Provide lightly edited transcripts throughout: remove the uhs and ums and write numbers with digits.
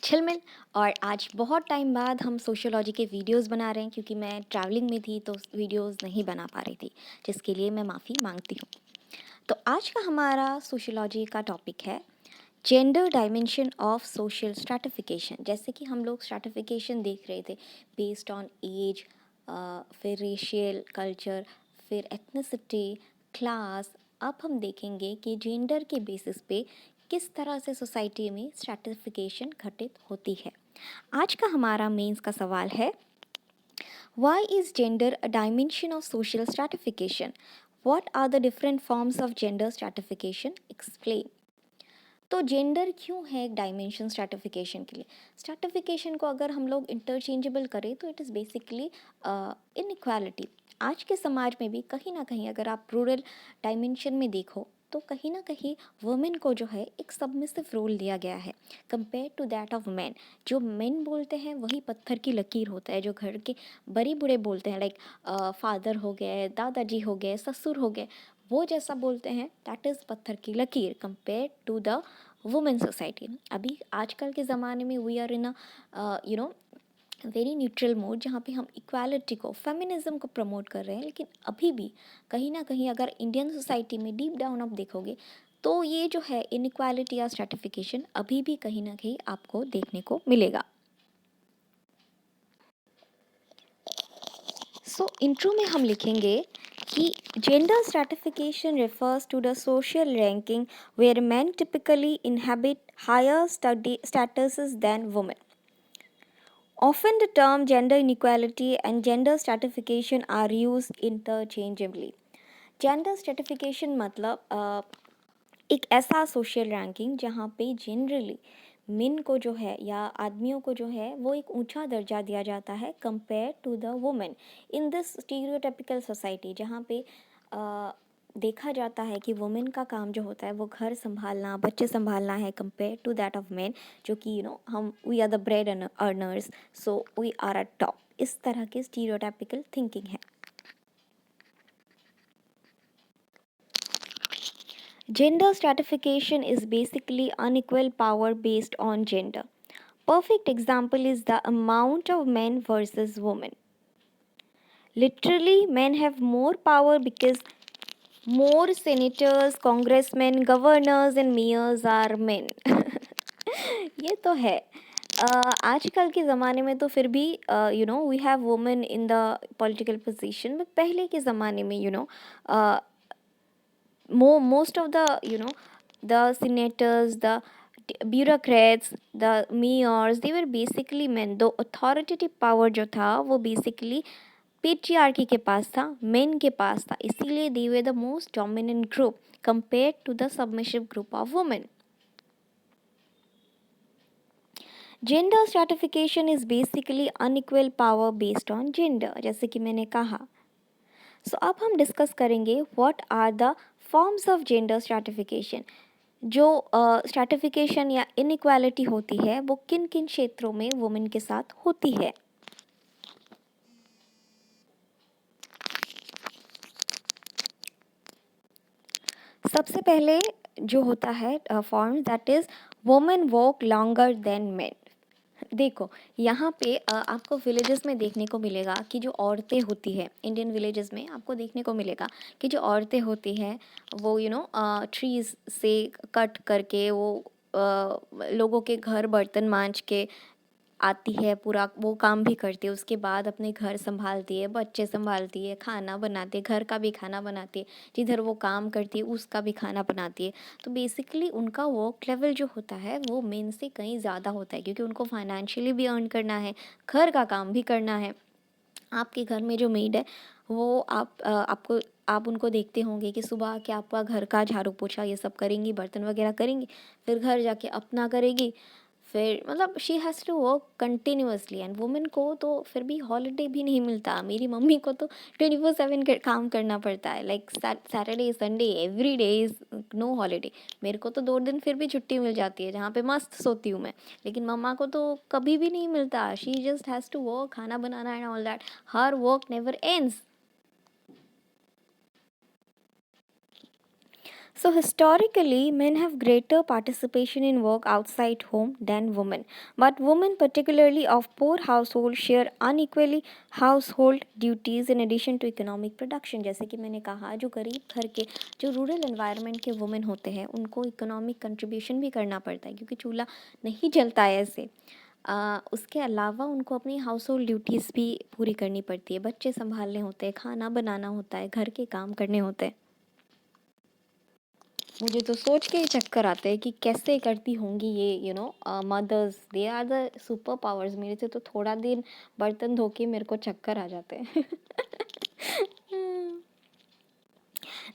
झिलमिल। और आज बहुत टाइम बाद हम सोशियोलॉजी के वीडियोस बना रहे हैं क्योंकि मैं ट्रैवलिंग में थी तो वीडियोस नहीं बना पा रही थी, जिसके लिए मैं माफ़ी मांगती हूँ। तो आज का हमारा सोशियोलॉजी का टॉपिक है gender dimension of social stratification. जैसे कि हम लोग स्ट्रैटिफिकेशन देख रहे थे बेस्ड ऑन एज, फिर रेशियल कल्चर, फिर एथनिसिटी, क्लास। अब हम देखेंगे कि जेंडर के बेसिस पे किस तरह से सोसाइटी में स्ट्रैटिफिकेशन घटित होती है। आज का हमारा मेंस का सवाल है, why is gender a dimension of social stratification? What are the different forms of gender stratification? Explain. तो जेंडर क्यों है एक डायमेंशन स्ट्रैटिफिकेशन के लिए? स्ट्रैटिफिकेशन को अगर हम लोग इंटरचेंजेबल करें तो इट इज़ बेसिकली इनइक्वालिटी। आज के समाज में भी कहीं ना कहीं अगर आप रूरल डायमेंशन में देखो तो कहीं ना कहीं वुमेन को जो है एक सबमिसिव रोल दिया गया है compare to that of man. जो मेन बोलते हैं वही पत्थर की लकीर होता है, जो घर के बड़े बूढ़े बोलते हैं, लाइक फादर हो गए, दादाजी हो गए, ससुर हो गए, वो जैसा बोलते हैं दैट इज़ पत्थर की लकीर compare to the women society. अभी आजकल के ज़माने में we are in a very neutral mode, जहाँ पे हम इक्वालिटी को, फेमिनिज्म को प्रमोट कर रहे हैं। लेकिन अभी भी कहीं ना कहीं अगर इंडियन सोसाइटी में डीप डाउन आप देखोगे तो ये जो है इनइक्वालिटी या स्ट्रैटिफिकेशन अभी भी कहीं ना कहीं आपको देखने को मिलेगा। सो इंट्रो में हम लिखेंगे कि gender stratification refers to the social ranking where men typically inhabit higher statuses than women. Often the term gender inequality and gender stratification are used interchangeably. Gender stratification मतलब एक ऐसा सोशल रैंकिंग जहाँ पे generally main को जो है या आदमियों को जो है वो एक ऊंचा दर्जा दिया जाता है compare to the women in this stereotypical society, जहाँ पे देखा जाता है कि वुमेन का काम जो होता है वो घर संभालना, बच्चे संभालना है compare to that of man, जो कि हम we are the bread earners, so we are at top. इस तरह की स्टीरियोटाइपिकल थिंकिंग है। Gender stratification is basically unequal power based on gender. Perfect example is the amount of men versus women. Literally, men have more power because more senators, congressmen, governors and mayors are men. ये तो है। आजकल के ज़माने में तो फिर भी we have women in the political position, but पहले के ज़माने में most of the senators, the bureaucrats, the mayors, they were basically men. दो authoritative power जो था वो basically पेट्रियार्की के पास था, मेन के पास था, इसीलिए they were the most dominant group compared to the submissive group of women. Gender stratification is basically unequal power based on gender, जैसे कि मैंने कहा। सो अब हम डिस्कस करेंगे what are the forms of gender stratification. जो स्ट्रैटिफिकेशन या inequality होती है वो किन किन क्षेत्रों में वुमेन के साथ होती है। सबसे पहले जो होता है form that is women work longer than main. देखो यहाँ पे आपको विलेजेस में देखने को मिलेगा कि जो औरतें होती है, इंडियन विलेजेस में आपको देखने को मिलेगा कि जो औरतें होती हैं वो ट्रीज से कट करके वो लोगों के घर बर्तन मांज के आती है, पूरा वो काम भी करती है, उसके बाद अपने घर संभालती है, बच्चे संभालती है, खाना बनाती है, घर का भी खाना बनाती है, जिधर वो काम करती है उसका भी खाना बनाती है। तो बेसिकली उनका वर्क लेवल जो होता है वो मेन से कहीं ज़्यादा होता है, क्योंकि उनको फाइनेंशियली भी अर्न करना है, घर का काम भी करना है। आपके घर में जो मेड है वो आप उनको देखते होंगे कि सुबह के आपका घर का झाड़ू पोछा ये सब करेंगी, बर्तन वगैरह करेंगी, फिर घर जाके अपना करेगी, फिर मतलब she has to work continuously. And women को तो फिर भी हॉलीडे भी नहीं मिलता। मेरी मम्मी को तो 24/7 काम करना पड़ता है, like Saturday Sunday every day is no holiday. मेरे को तो 2 दिन फिर भी छुट्टी मिल जाती है जहाँ पे मस्त सोती हूँ मैं, लेकिन मम्मा को तो कभी भी नहीं मिलता। She just has to work, खाना बनाना and all that, her work never ends. So, historically, men have greater participation in work outside home than women. But women, particularly of poor households, share unequally household duties in addition to economic production. जैसे कि मैंने कहा, जो गरीब घर के, जो rural environment के वुमेन होते हैं, उनको इकोनॉमिक कंट्रीब्यूशन भी करना पड़ता है क्योंकि चूल्हा नहीं जलता है ऐसे। उसके अलावा उनको अपनी हाउस होल्ड ड्यूटीज़ भी पूरी करनी पड़ती है, बच्चे संभालने होते हैं, खाना बनाना होता है, घर के काम करने होते हैं। मुझे तो सोच के ही चक्कर आते हैं कि कैसे करती होंगी ये mothers, they are the super powers. मेरे से तो थोड़ा दिन बर्तन धो के मेरे को चक्कर आ जाते हैं।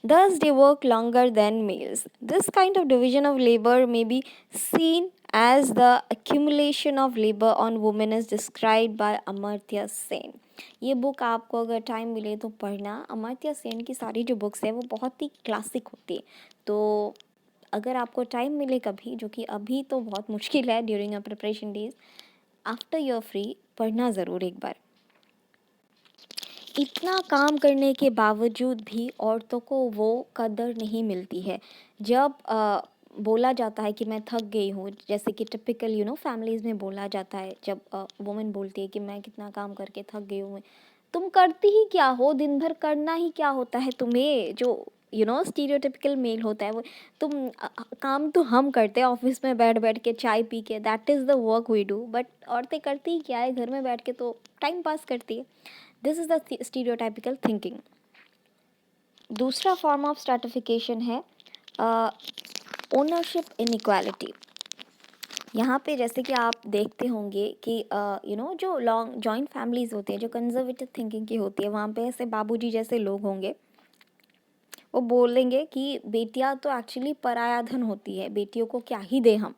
Thus, they work longer than males. This kind of division of labor may be seen as the accumulation of labor on women as described by Amartya Sen. ये बुक आपको अगर टाइम मिले तो पढ़ना। अमर्त्य सेन की सारी जो बुक्स है वो बहुत ही क्लासिक होती है, तो अगर आपको टाइम मिले कभी, जो कि अभी तो बहुत मुश्किल है during a preparation days, after your free पढ़ना ज़रूर एक बार। इतना काम करने के बावजूद भी औरतों को वो कदर नहीं मिलती है। जब बोला जाता है कि मैं थक गई हूँ, जैसे कि टिपिकल फैमिलीज़ में बोला जाता है, जब वुमेन बोलती है कि मैं कितना काम करके थक गई हूँ। तुम करती ही क्या हो, दिन भर करना ही क्या होता है तुम्हें, जो स्टीरियोटिपिकल मेल होता है वो। काम तो हम करते हैं ऑफिस में बैठ बैठ के चाय पी के, that is the work we do, but औरतें करती ही क्या है, घर में बैठ के तो टाइम पास करती है। This is the stereotypical thinking. दूसरा फॉर्म ऑफ स्ट्रैटिफिकेशन है ओनरशिप इनइक्वालिटी। यहाँ पे जैसे कि आप देखते होंगे कि जो लॉन्ग जॉइंट फैमिलीज़ होती है, जो कंजर्वेटिव थिंकिंग की होती है, वहाँ पे ऐसे बाबूजी जैसे लोग होंगे, वो बोलेंगे कि बेटियाँ तो एक्चुअली पराया धन होती है, बेटियों को क्या ही दे हम।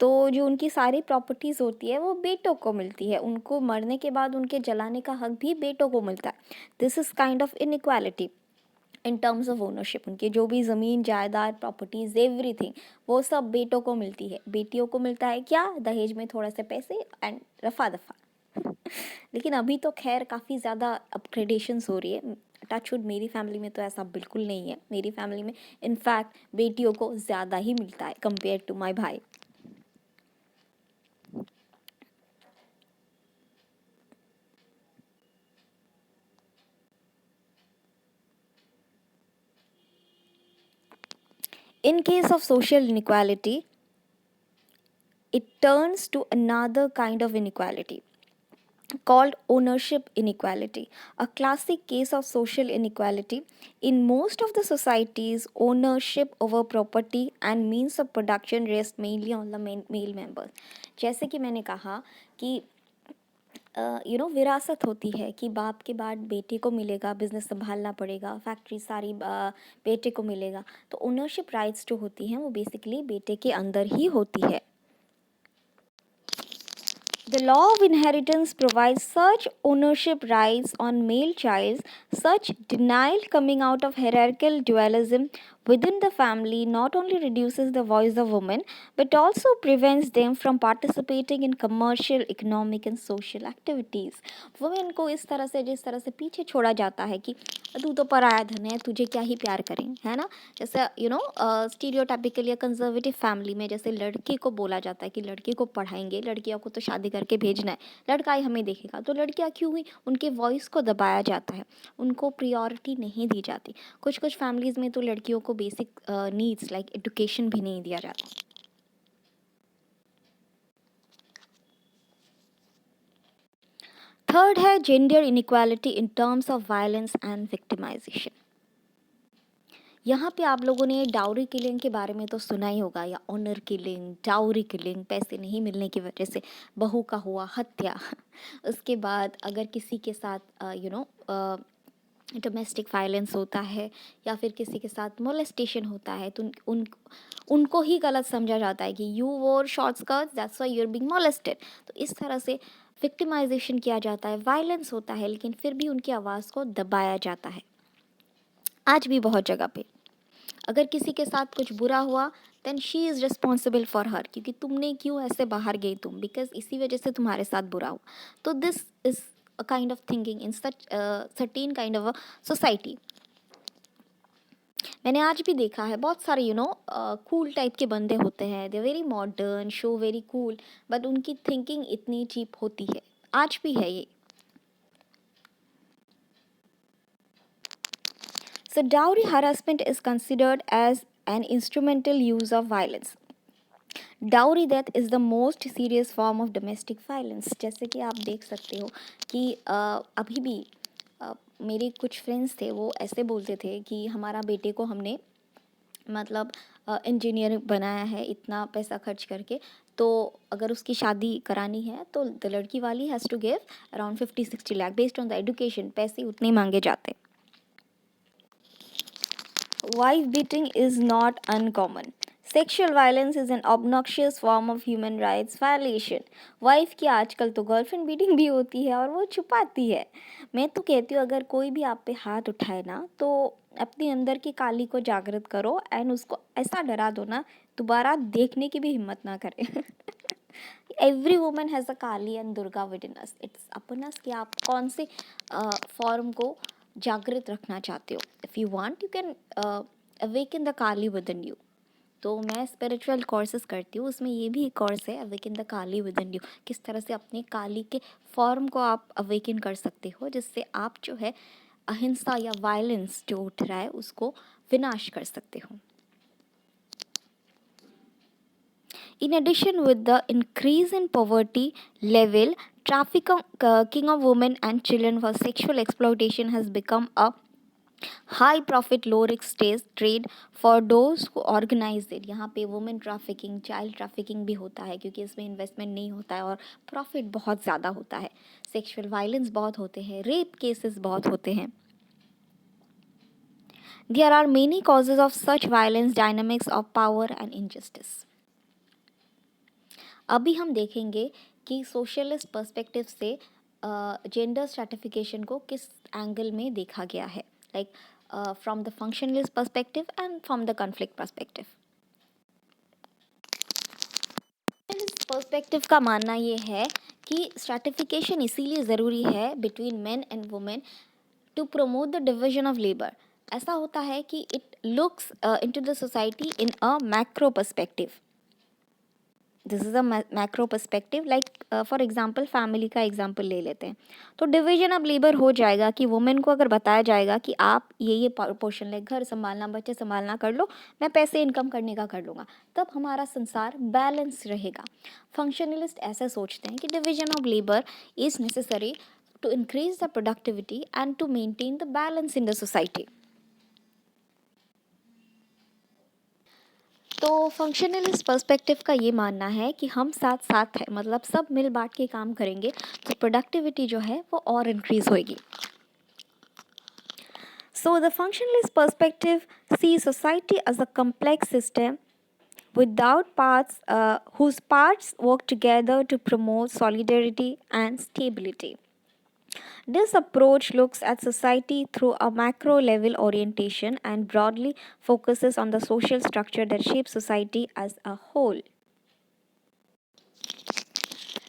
तो जो उनकी सारी प्रॉपर्टीज़ होती है वो बेटों को मिलती है, उनको मरने के बाद उनके जलाने का हक भी बेटों को मिलता है। This is kind of inequality in terms of ownership. उनकी जो भी ज़मीन जायदाद प्रॉपर्टीज़ एवरीथिंग वो सब बेटों को मिलती है। बेटियों को मिलता है क्या, दहेज में थोड़ा से पैसे एंड रफा दफा। लेकिन अभी तो खैर काफ़ी ज़्यादा अपग्रेडेशंस हो रही है। टचवुड मेरी फैमिली में तो ऐसा बिल्कुल नहीं है। मेरी फैमिली में इनफैक्ट बेटियों को ज़्यादा ही मिलता है कंपेयर टू माई भाई। In case of social inequality, it turns to another kind of inequality called ownership inequality, a classic case of social inequality. In most of the societies, ownership over property and means of production rests mainly on the male members. जैसे कि मैंने कहा कि विरासत होती है कि बाप के बाद बेटे को मिलेगा, बिजनेस संभालना पड़ेगा, फैक्ट्री सारी बेटे को मिलेगा, तो ओनरशिप राइट्स जो होती हैं वो बेसिकली बेटे के अंदर ही होती है। The law of inheritance provides such ownership rights on male child, such denial coming out of hierarchical dualism within the family not only reduces the voice of women but also prevents them from participating in commercial, economic and social activities. Women को इस तरह से, जिस तरह से पीछे छोड़ा जाता है कि तू तो पराया धन है, तुझे क्या ही प्यार करें, है ना। जैसे स्टीरियोटाइपिकल या कंजर्वेटिव फैमिली में जैसे लड़के को बोला जाता है कि लड़के को पढ़ाएंगे, लड़कियों को तो शादी करके भेजना है, लड़का ही हमें देखेगा, तो लड़कियां क्यों हुई, उनके वॉइस को दबाया जाता है, उनको प्रियोरिटी नहीं दी जाती। कुछ कुछ फैमिलीज़ में तो लड़कियों को बेसिक नीड्स लाइक एजुकेशन भी नहीं दिया जाता। थर्ड है gender inequality in terms of violence and victimisation. यहाँ पे आप लोगों ने डाउरी किलिंग के बारे में तो सुना ही होगा, या ऑनर किलिंग, डाउरी किलिंग, पैसे नहीं मिलने की वजह से बहू का हुआ हत्या। उसके बाद अगर किसी के साथ डोमेस्टिक वायलेंस होता है या फिर किसी के साथ मोलेस्टेशन होता है, तो उनको ही गलत समझा जाता है कि you wore short skirts that's why you are being molested. तो इस तरह से विक्टिमाइजेशन किया जाता है, वायलेंस होता है, लेकिन फिर भी उनकी आवाज़ को दबाया जाता है। आज भी बहुत जगह पे अगर किसी के साथ कुछ बुरा हुआ, then she is responsible for her, क्योंकि तुमने क्यों ऐसे बाहर गई तुम, बिकॉज इसी वजह से तुम्हारे साथ बुरा हुआ। तो this is a kind of thinking in such certain kind of a society. मैंने आज भी देखा है बहुत सारे कूल टाइप के बंदे होते हैं, they very modern, show very cool, but उनकी थिंकिंग इतनी चीप होती है, आज भी है ये। So dowry harassment is considered as an instrumental use of violence. Dowry death is the most serious form of domestic violence. जैसे कि आप देख सकते हो कि अभी भी मेरे कुछ फ्रेंड्स थे, वो ऐसे बोलते थे कि हमारा बेटे को हमने मतलब इंजीनियर बनाया है इतना पैसा खर्च करके, तो अगर उसकी शादी करानी है तो द लड़की वाली has to give around 50-60 lakh based on the education, पैसे उतने मांगे जाते। Wife beating is not uncommon. Sexual violence is an obnoxious form of human rights violation. Wife की आजकल तो गर्लफ्रेंड बीटिंग भी होती है और वो छुपाती है। मैं तो कहती हूँ अगर कोई भी आप पे हाथ उठाए ना तो अपने अंदर की काली को जागृत करो एंड उसको ऐसा डरा दो ना दोबारा देखने की भी हिम्मत ना करे। Every woman has a Kali and Durga within us, it's upon us कि आप कौन से फॉर्म को जागृत रखना चाहते हो। If you want you can awaken the Kali with in you. तो मैं स्पिरिचुअल कोर्सेज करती हूँ, उसमें ये भी एक कोर्स है awaken the Kali with in you, किस तरह से अपने काली के फॉर्म को आप अवेकन कर सकते हो जिससे आप जो है अहिंसा या वायलेंस जो उठ रहा है उसको विनाश कर सकते हो। In addition, with the increase in poverty level, trafficking of women and children for sexual exploitation has become a high profit low risk stage trade for those who organize it। यहाँ पे वुमेन ट्रैफिकिंग, चाइल्ड ट्रैफिकिंग भी होता है क्योंकि इसमें investment नहीं होता है और प्रॉफिट बहुत ज़्यादा होता है। सेक्सुअल वायलेंस बहुत होते हैं, रेप केसेस बहुत होते हैं। There are many causes of such violence, dynamics of power and injustice। अभी हम देखेंगे कि सोशलिस्ट पर्सपेक्टिव से जेंडर स्ट्रैटिफिकेशन को किस एंगल में देखा गया है, like from the functionalist perspective and from the conflict perspective. Perspective का मानना ये है कि स्ट्रैटिफिकेशन इसीलिए ज़रूरी है between men and women to promote the division of labour. ऐसा होता है कि it looks into the society in a macro perspective. This is a macro perspective, like for example family का एग्जांपल ले लेते हैं, तो डिवीजन ऑफ लेबर हो जाएगा कि वुमेन को अगर बताया जाएगा कि आप ये पोर्शन ले, घर संभालना, बच्चे संभालना कर लो, मैं पैसे इनकम करने का कर लूँगा, तब हमारा संसार बैलेंस रहेगा। फंक्शनलिस्ट ऐसे सोचते हैं कि division of labour is necessary to increase the productivity and to maintain the balance in the society. तो फंक्शनलिस्ट पर्सपेक्टिव का ये मानना है कि हम साथ साथ हैं, मतलब सब मिल बांट के काम करेंगे तो प्रोडक्टिविटी जो है वो और इंक्रीज होएगी। So the functionalist perspective see society as a complex system without parts whose parts work together to promote solidarity and stability. This approach looks at society through a macro level orientation and broadly focuses on the social structure that shapes society as a whole.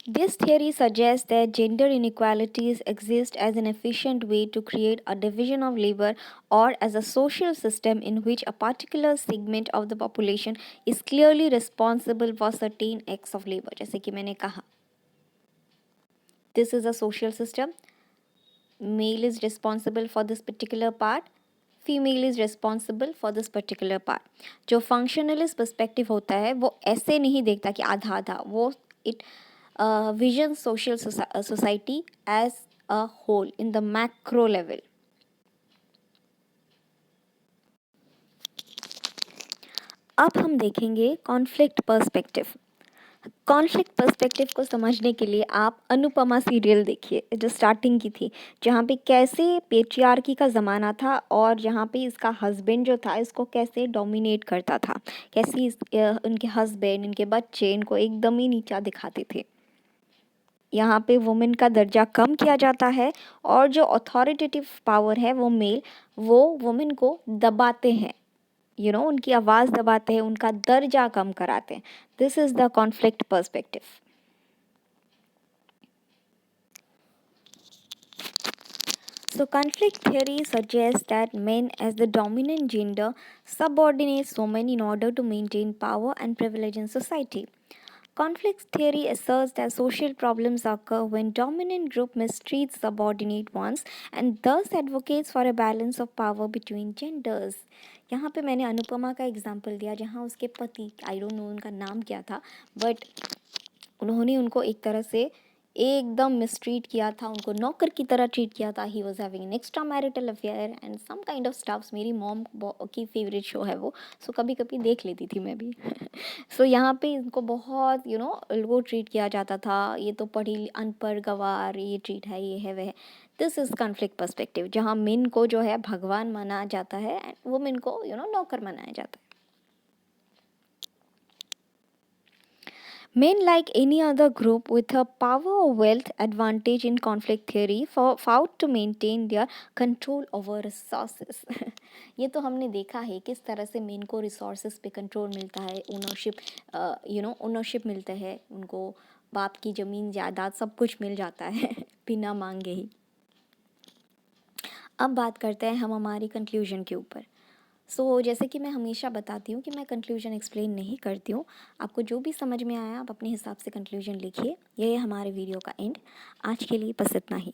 This theory suggests that gender inequalities exist as an efficient way to create a division of labor or as a social system in which a particular segment of the population is clearly responsible for certain acts of labor। जैसे कि मैंने कहा, this is a social system, male is responsible for this particular part, female is responsible for this particular part. जो functionalist perspective होता है वो ऐसे नहीं देखता कि आधा आधा, वो it vision social society as a whole in the macro level. अब हम देखेंगे कॉन्फ्लिक्ट पर्सपेक्टिव। कॉन्फ्लिक्ट पर्सपेक्टिव को समझने के लिए आप अनुपमा सीरियल देखिए जो स्टार्टिंग की थी, जहाँ पे कैसे पेट्रियार्की का ज़माना था और जहाँ पे इसका हस्बैंड जो था इसको कैसे डोमिनेट करता था, कैसे उनके हस्बैंड, इनके बच्चे इनको एकदम ही नीचा दिखाते थे। यहाँ पे वुमेन का दर्जा कम किया जाता है और जो अथॉरिटेटिव पावर है वो मेल, वो वुमेन को दबाते हैं, उनकी आवाज़ दबाते हैं, उनका दर्जा कम कराते हैं। This is the conflict perspective. So, conflict theory suggests that men, as the dominant gender, subordinate women in order to maintain power and privilege in society. Conflict theory asserts that social problems occur when dominant group mistreats subordinate ones and thus advocates for a balance of power between genders. यहाँ पे मैंने अनुपमा का example दिया जहाँ उसके पति, I don't know उनका नाम क्या था, बट उन्होंने उनको एक तरह से एकदम मिसट्रीट किया था, उनको नौकर की तरह ट्रीट किया था. He was having an extra marital affair and some kind of stuffs. मेरी मॉम की फेवरेट शो है वो, सो कभी कभी देख लेती थी मैं भी. सो यहाँ पे इनको बहुत वो ट्रीट किया जाता था, ये तो पढ़ी अनपढ़ गवार, ये ट्रीट है, ये है, वह है. दिस इज़ कॉन्फ्लिक्ट पर्सपेक्टिव, जहाँ मेन को जो है भगवान माना जाता है एंड वुमेन को नौकर मनाया जाता है. Men, like any other group with a power or wealth advantage in conflict theory, fought to maintain their control over resources. ये तो हमने देखा है किस तरह से मेन को रिसोर्सेज पे कंट्रोल मिलता है, ओनरशिप ओनरशिप मिलता है उनको, बाप की ज़मीन जायदाद सब कुछ मिल जाता है बिना मांगे ही. अब बात करते हैं हम हमारी कंक्लूजन के ऊपर. जैसे कि मैं हमेशा बताती हूँ कि मैं कंक्लूजन एक्सप्लेन नहीं करती हूँ. आपको जो भी समझ में आया आप अपने हिसाब से कंक्लूजन लिखिए. ये है हमारे वीडियो का एंड. आज के लिए बस इतना ही.